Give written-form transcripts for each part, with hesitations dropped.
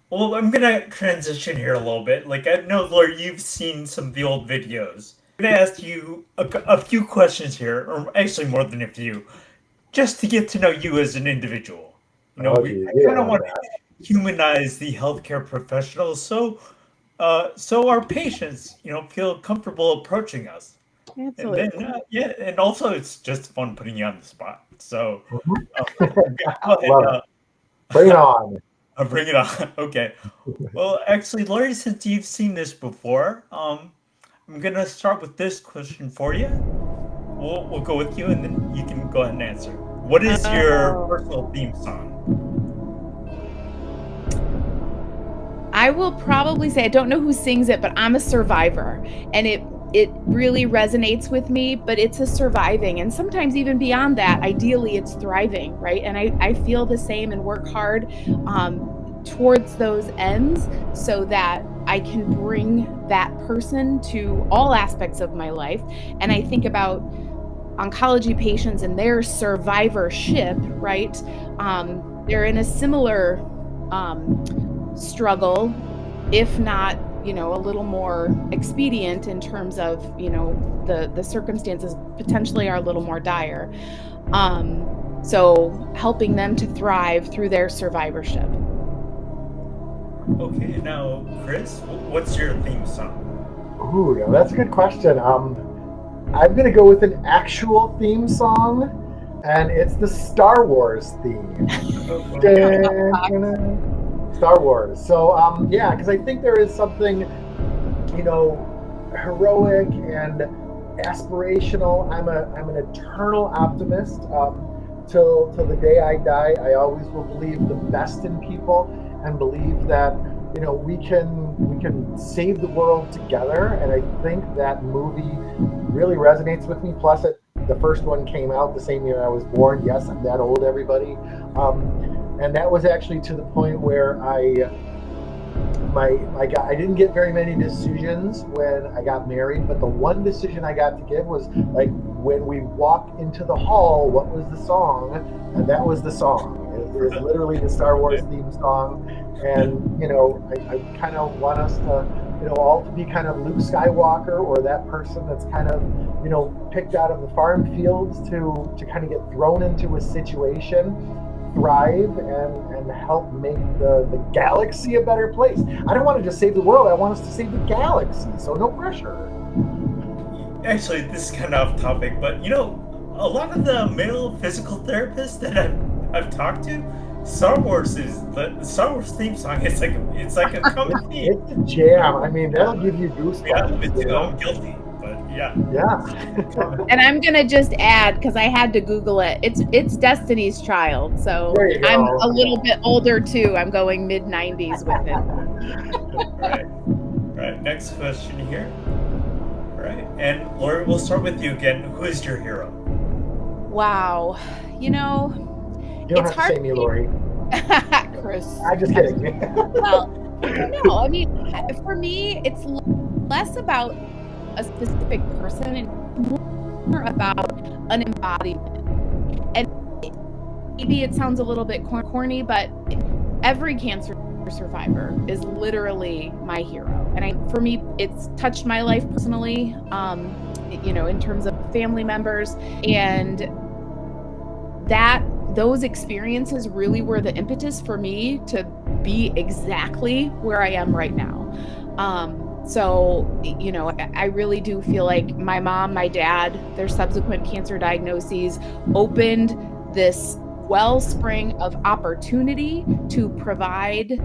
Well, I'm gonna transition here a little bit. Like, I know, Laura, you've seen some of the old videos. I'm gonna ask you a few questions here, or actually more than a few, just to get to know you as an individual. Oh, I geez, you kind don't of want want that. to humanize the healthcare professionals, so our patients, feel comfortable approaching us. And then, Absolutely. yeah, and also it's just fun putting you on the spot. So, Mhm. I'm gonna go ahead. Love it. Bring it on. I'll bring it on. Okay. Well, actually, Laurie, since you've seen this before, I'm gonna start with this question for you. We'll go with you, and then you can go ahead and answer. What is your Oh. personal theme song? I will probably say I don't know who sings it, but I'm a survivor, and it really resonates with me, but it's a surviving, and sometimes even beyond that, ideally it's thriving, right? And I feel the same and work hard towards those ends so that I can bring that person to all aspects of my life. And I think about oncology patients and their survivorship, right? They're in a similar um, struggle, if not, a little more expedient in terms of, the circumstances potentially are a little more dire. So helping them to thrive through their survivorship. Okay, now, Chris, what's your theme song? Ooh, no, that's a good question. I'm gonna go with an actual theme song, and it's the Star Wars theme. Star Wars. So, yeah, because I think there is something, you know, heroic and aspirational. I'm an eternal optimist. Till the day I die, I always will believe the best in people and believe that we can save the world together. And I think that movie really resonates with me. Plus, the first one came out the same year I was born. Yes, I'm that old, everybody. And that was actually to the point where I didn't get very many decisions when I got married, but the one decision I got to give was like when we walked into the hall, what was the song? And that was the song. It is literally the Star Wars theme song. And I kind of want us to, all to be kind of Luke Skywalker or that person that's kind of, picked out of the farm fields to kind of get thrown into a situation, thrive, and help make the galaxy a better place. I don't want to just save the world. I want us to save the galaxy. So no pressure. Actually, this is kind of off topic, but a lot of the male physical therapists that I've talked to, the Star Wars theme song. It's like a common theme. It's a jam. I mean, that'll give you Yeah, goosebumps. me too. I'm guilty, but yeah, Yeah. And I'm gonna just add, because I had to Google it. It's Destiny's Child, so There you I'm a go. little bit older too. I'm going mid '90s with it. right. Right. Next question here. All right, and Lori, we'll start with you again. Who is your hero? Wow, you know, You don't it's have to hard say me, to Lori. Chris. I'm just kidding. Well, I don't know. I mean, for me, it's less about a specific person and more about an embodiment. And maybe it sounds a little bit corny, but every cancer survivor is literally my hero. And for me, it's touched my life personally, in terms of family members. And those experiences really were the impetus for me to be exactly where I am right now. So, I really do feel like my mom, my dad, their subsequent cancer diagnoses opened this wellspring of opportunity to provide,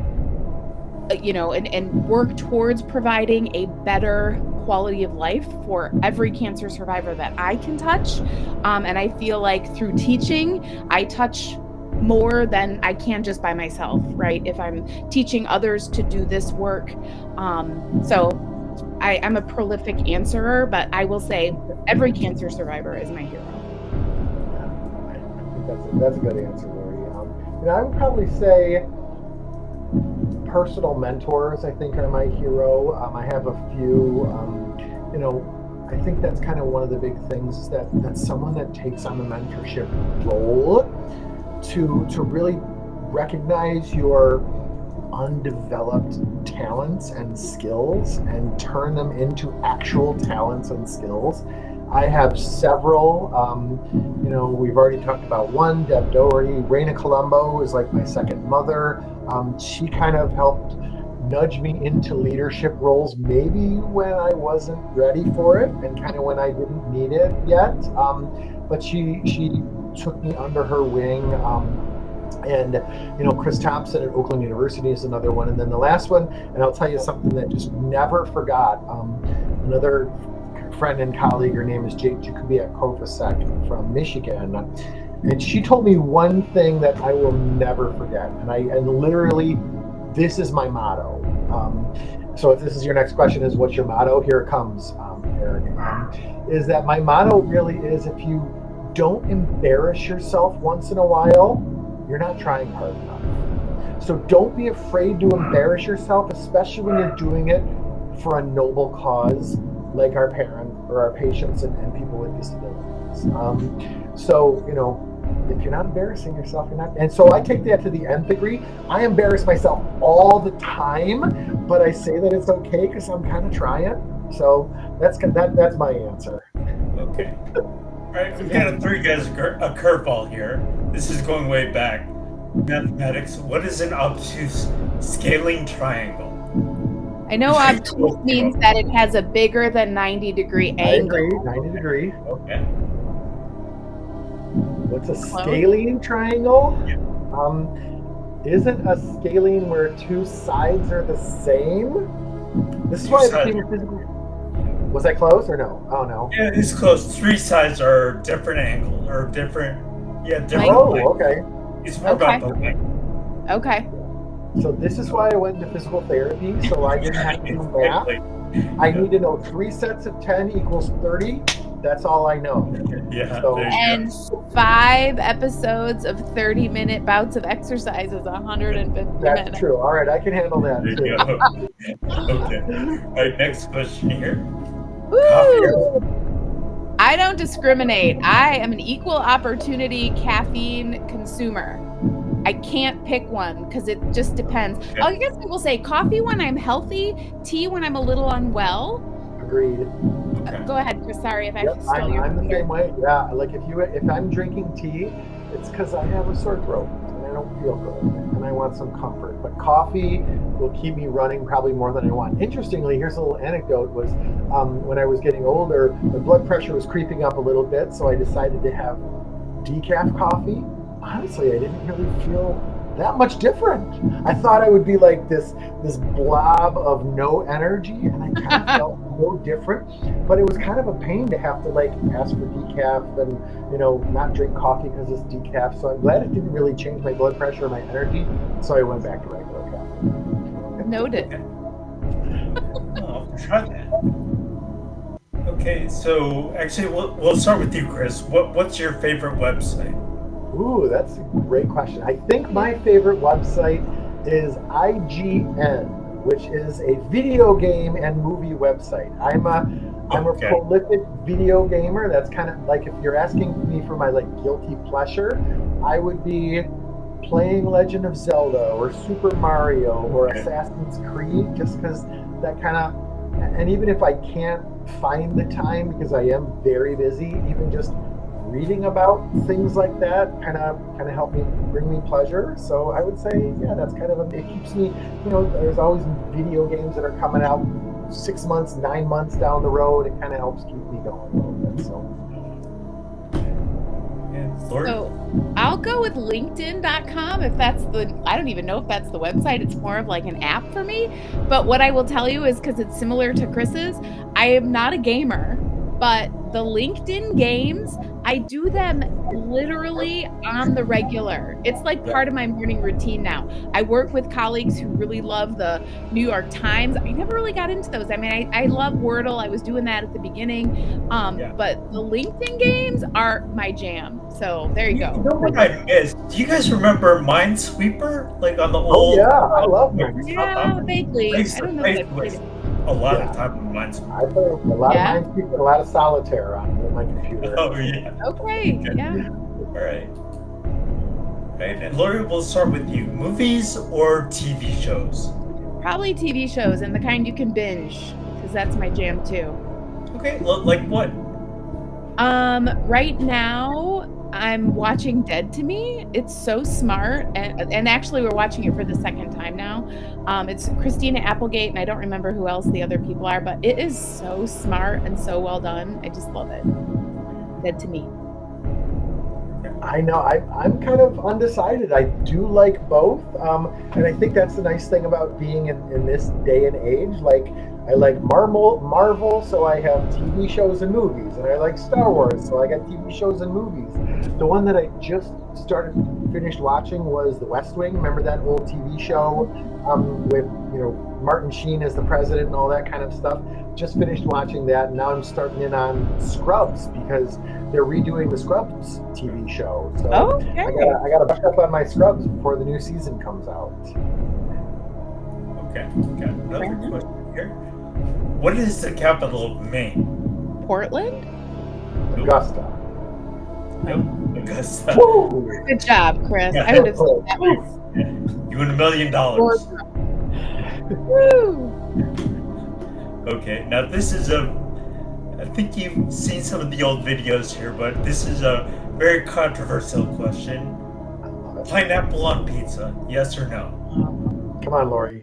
and work towards providing a better quality of life for every cancer survivor that I can touch. And I feel like through teaching, I touch more than I can just by myself, right? If I'm teaching others to do this work. So I'm a prolific answerer, but I will say every cancer survivor is my hero. I think that's a good answer, Lori. I would probably say personal mentors, I think, are my hero. I have a few. I think that's kind of one of the big things is that's someone that takes on the mentorship role to really recognize your undeveloped talents and skills and turn them into actual talents and skills. I have several, we've already talked about one, Deb Doherty. Raina Colombo is like my second mother. She kind of helped nudge me into leadership roles, maybe when I wasn't ready for it and kind of when I didn't need it yet. But she took me under her wing. And Chris Thompson at Oakland University is another one. And then the last one, and I'll tell you something that just never forgot. Another friend and colleague, her name is Jakubiak Kofasek from Michigan. And she told me one thing that I will never forget. And literally, this is my motto. So if this is your next question, is what's your motto? Here it comes, Eric. Is that my motto really is, if you don't embarrass yourself once in a while, you're not trying hard enough. So don't be afraid to embarrass yourself, especially when you're doing it for a noble cause like our parents or our patients and people with disabilities. If you're not embarrassing yourself, you're not. And so I take that to the nth degree. I embarrass myself all the time, but I say that it's okay because I'm kind of trying. So that's my answer. Okay. All right, we've got to throw you guys a curveball here. This is going way back. Mathematics. What is an obtuse scaling triangle? I know obtuse means that it has a bigger than 90-degree angle. I agree, 90 degree. Okay. What's a scalene triangle? Yeah. Isn't a scalene where two sides are the same? This is why it became a physical. Was I close or no? Oh no. Yeah, it's close. Three sides are different angles or different. Yeah, different. Oh, okay. It's more about the length. Okay. So this is why I went into physical therapy, so I didn't have to do math. I need to know 3 sets of 10 equals 30. That's all I know. Yeah. So, and 5 episodes of 30-minute bouts of exercise is 150 minutes. That's true. All right, I can handle that too. Okay. All right, next question here. Woo! I don't discriminate. I am an equal opportunity caffeine consumer. I can't pick one because it just depends. Okay. I guess I will say coffee when I'm healthy, tea when I'm a little unwell. Agreed. Okay. Go ahead, Chris. Sorry if I Yep, stole your I'm the same way. Yeah, like if I'm drinking tea, it's because I have a sore throat and I don't feel good and I want some comfort. But coffee will keep me running probably more than I want. Interestingly, here's a little anecdote: was when I was getting older, my blood pressure was creeping up a little bit, so I decided to have decaf coffee. Honestly, I didn't really feel that much different. I thought I would be like this blob of no energy, and I kind of felt no different. But it was kind of a pain to have to like ask for decaf and not drink coffee because it's decaf. So I'm glad it didn't really change my blood pressure or my energy. So I went back to regular coffee. Noted. I'll try that. Okay, so actually, we'll start with you, Chris. What's your favorite website? Ooh, that's a great question. I think my favorite website is IGN, which is a video game and movie website. I'm a prolific video gamer. That's kind of like, if you're asking me for my like guilty pleasure, I would be playing Legend of Zelda or Super Mario or Assassin's Creed, just because that kind of, and even if I can't find the time because I am very busy, even just reading about things like that kind of help me, bring me pleasure. So I would say, yeah, that's kind of it keeps me, there's always video games that are coming out 6 months, 9 months down the road. It kind of helps keep me going a little bit. So I'll go with LinkedIn.com if that's I don't even know if that's the website. It's more of like an app for me. But what I will tell you is, because it's similar to Chris's, I am not a gamer, but the LinkedIn games, I do them literally on the regular. It's like part of my morning routine now. I work with colleagues who really love the New York Times. I never really got into those. I mean, I love Wordle. I was doing that at the beginning. But the LinkedIn games are my jam. So there you go. You know what I missed? Do you guys remember Minesweeper? Like on the old... Oh, yeah, I love Minesweeper. Yeah, vaguely. I don't know if I played it. A lot of time on Minesweeper. I play a lot of Minesweeper, a lot of solitaire on my computer. Oh, yeah. Okay, yeah. All right. Right, and Lori, we'll start with you. Movies or TV shows? Probably TV shows and the kind you can binge, because that's my jam too. Okay, like what? Right now I'm watching Dead to Me. It's so smart, and actually we're watching it for the second time now. It's Christina Applegate, and I don't remember who else the other people are, but it is so smart and so well done. I just love it. Dead to Me. I know. I'm kind of undecided. I do like both, and I think that's the nice thing about being in this day and age. Like, I like Marvel, so I have TV shows and movies, and I like Star Wars, so I got TV shows and movies. The one that I just finished watching was The West Wing. Remember that old TV show with Martin Sheen as the president and all that kind of stuff? Just finished watching that, and now I'm starting in on Scrubs because they're redoing the Scrubs TV show. So Okay. I gotta brush up on my Scrubs before the new season comes out. Okay, got another question here. What is the capital of Maine? Portland? Augusta. Nope, Augusta. Woo! Good job, Chris. Yeah. I would have said that one. You win $1 million. Woo! Okay, now this is I think you've seen some of the old videos here, but this is a very controversial question. Pineapple on pizza, yes or no? Come on, Lori.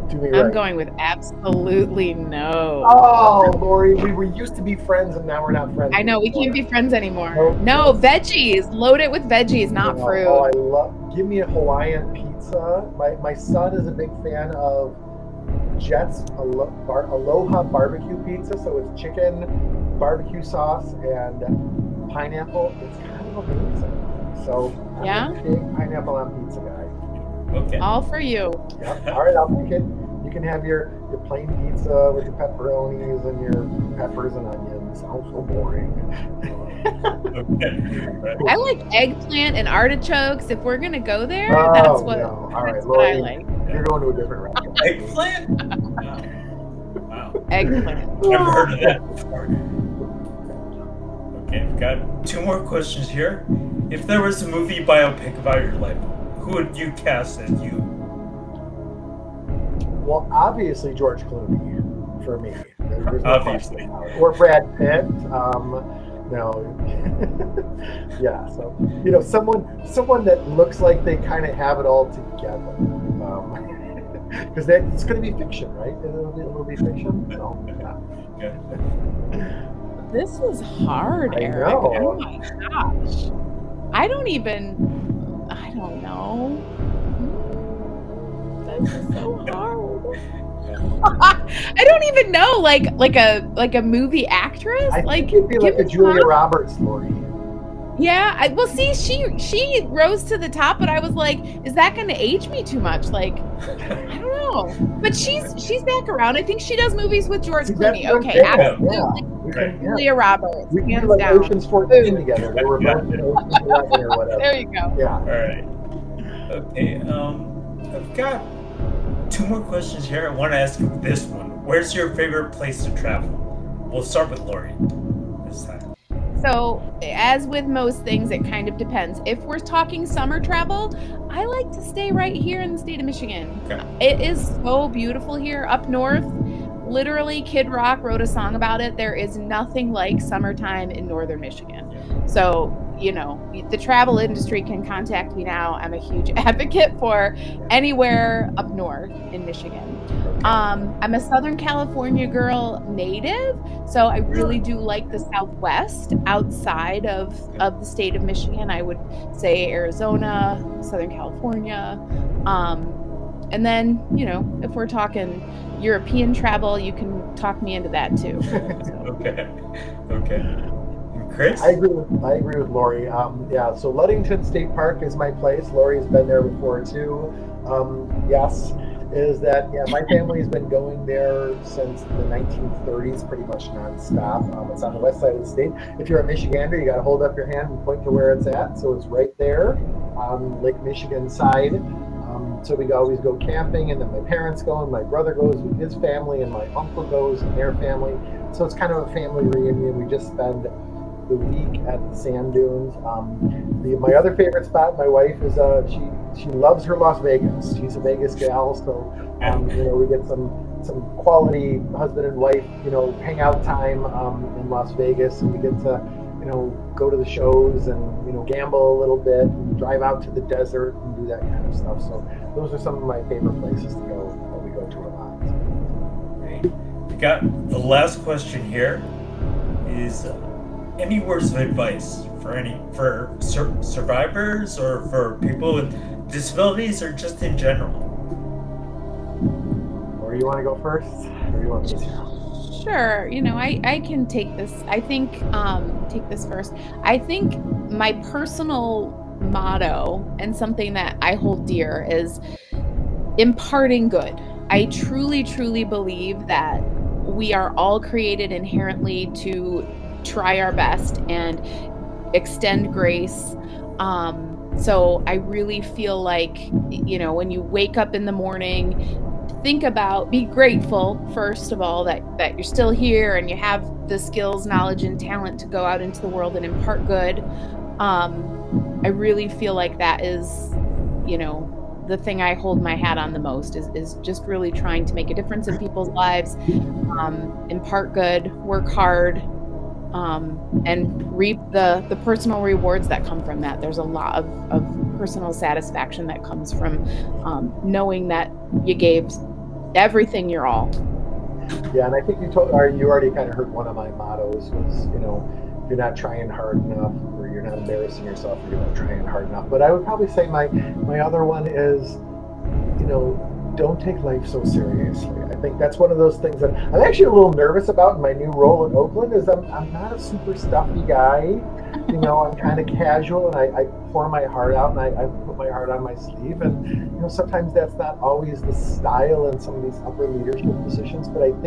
Do me I'm right. going with absolutely no. Oh, Lori, we used to be friends, and now we're not friends. I know, we anymore. can't be friends anymore. Nope. No, veggies. Load it with veggies, not fruit. Oh, I love. Give me a Hawaiian pizza. My son is a big fan of Jet's Aloha barbecue pizza. So it's chicken, barbecue sauce, and pineapple. It's kind of amazing. So Yeah? I'm a big pineapple on pizza guy. Okay. All for you. Yep. All right, I'll take it. You can have your plain pizza with your pepperonis and your peppers and onions. Sounds so boring. Okay. Right. I like eggplant and artichokes. If we're gonna go there, Oh, that's what, no. All right, that's what I Lori, like. You're going to a different restaurant. Eggplant? Wow. Eggplant. Never heard of that before. Okay, we've got 2 more questions here. If there was a movie biopic about your life, who would you cast as you? Well, obviously George Clooney for me. There's no Obviously. question about it. Or Brad Pitt. No. Yeah. So someone that looks like they kind of have it all together. Because it's going to be fiction, right? It'll be fiction. So, yeah. Okay. This is hard, I Eric. know. Oh my gosh. I don't know. This is so hard. I don't even know, like a movie actress. I Like, think it'd be like give a me Julia some. Roberts story. Yeah, well, see, she rose to the top, but I was like, is that going to age me too much? Like, I don't know. But she's back around. I think she does movies with George See, that's Clooney. what I'm Okay, saying. absolutely. Yeah. We can, yeah. Julia Roberts, We can hands do like down. Ocean's 14 together. They were both in Ocean's 11 or whatever. There you go. Yeah. All right. Okay. I've got 2 more questions here. I want to ask you this one. Where's your favorite place to travel? We'll start with Lori this time. So, as with most things, it kind of depends. If we're talking summer travel, I like to stay right here in the state of Michigan. Okay. It is so beautiful here up north. Literally, Kid Rock wrote a song about it. There is nothing like summertime in northern Michigan. So, the travel industry can contact me now. I'm a huge advocate for anywhere up north in Michigan. I'm a Southern California girl native, so I really do like the Southwest outside of the state of Michigan. I would say Arizona, Southern California. And then, if we're talking European travel, you can talk me into that too. So. Okay. Chris? I agree with Lori. Yeah, so Ludington State Park is my place. Lori's been there before too. Yes, my family's been going there since the 1930s, pretty much nonstop. It's on the west side of the state. If you're a Michigander, you got to hold up your hand and point to where it's at. So it's right there on Lake Michigan side. So we always go camping, and then my parents go, and my brother goes with his family, and my uncle goes and their family. So it's kind of a family reunion. We just spend the week at the sand dunes. My other favorite spot, my wife is she loves her Las Vegas. She's a Vegas gal, so we get some quality husband and wife hangout time in Las Vegas, and we get to go to the shows and gamble a little bit and drive out to the desert and do that kind of stuff. So those are some of my favorite places to go that we go to a lot. Great. We got the last question here is any words of advice for survivors or for people with disabilities or just in general? Or you want to go first, or you want me to? Sure. I can take this. I think take this first. I think my personal motto and something that I hold dear is imparting good. I truly, truly believe that we are all created inherently to try our best and extend grace. So I really feel like, when you wake up in the morning, be grateful, first of all, that you're still here and you have the skills, knowledge, and talent to go out into the world and impart good. I really feel like that is, the thing I hold my hat on the most is just really trying to make a difference in people's lives, impart good, work hard, and reap the personal rewards that come from that. There's a lot of personal satisfaction that comes from knowing that you gave everything your all. Yeah, and I think you already kind of heard one of my mottos was, if you're not trying hard enough, or you're not embarrassing yourself, or you're not trying hard enough. But I would probably say my other one is, don't take life so seriously. I think that's one of those things that I'm actually a little nervous about in my new role in Oakland. Is I'm not a super stuffy guy. I'm kind of casual, and I pour my heart out, and I put my heart on my sleeve. And sometimes that's not always the style in some of these upper leadership positions, but I think